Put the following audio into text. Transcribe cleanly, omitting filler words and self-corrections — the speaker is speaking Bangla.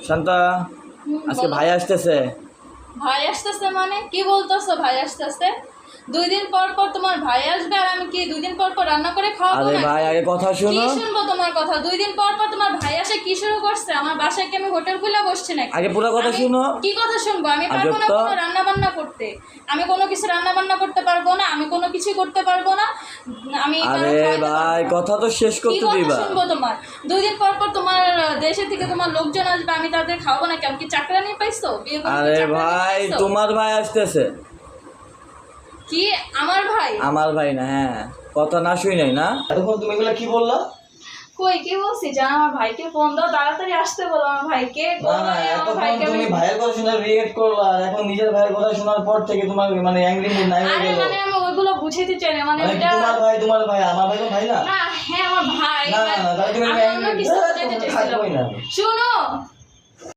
শান্তা, আজকে ভাই আসতেছে। ভাই আসতেছে মানে কি বলতেছো? ভাই আসতেছে 2 দিন পর পর তোমার ভাই আসবে আর আমি কি 2 দিন পর পর রান্না করে খাওয়াবো? আরে না ভাই আগে কথা কি শুনো। শুনবো তোমার কথা? 2 দিন পর পর তোমার ভাই আসে কি শুরু করছে? আমার বাসায় কি আমি হোটেল খুলে বসছি নাকি? আগে পুরো কথা শুনো। কি কথা শুনবো? আমি পারবো না আজব তো। কোনো রান্না বান্না করতে। আমি কোনো কিছু রান্না বান্না করতে পারবো না, আমি কোনো কিছু করতে পারবো না। আমি কারো আরে খাওয়াইতে ভাই পারবো না। কথা তো শেষ কি করতে কথা দিবা। শুনবো তোমার? 2 দিন পর পর তোমার দেশে থেকে তোমার লোকজন আসবে, আমি তাদের খাওয়াবো না? কেমন কি চাকরানি পাইছো? বিয়ে করে আরে চাকরানি ভাই পাইছো? তোমার ভাই আসতেছে। কি আমার ভাই? আমার ভাই না, হ্যাঁ কথা না শুই নাই না। এতক্ষণ তুমি এগুলা কি বললা? কই কি বলছি? জান আমার ভাইকে ফোন দাও, তাড়াতাড়ি আসতে বলো আমার ভাইকে। না বলো না, আমার এতক্ষণ ভাইকে তুমি আমি- ভাইয়ের কথা শুনে রিয়েক্ট করলা, আর এখন নিজের ভাইয়ের কথা শোনার পর থেকে তোমার মানে অ্যাংরি মুড নাই হয়ে আরে গেল। মানে আমি ওইগুলো বুঝাইতে চাই না, মানে মানে কি ওটা তোমার ভাই আমার ভাই তো ভাই না? না। হ্যাঁ আমার ভাই, না না না, তাহলে তুমি আমি অন্য angry- কিছু ধ্যাৎ, বুঝাইতে তুমি চাইছিলাম। থাকবোই না। শুনো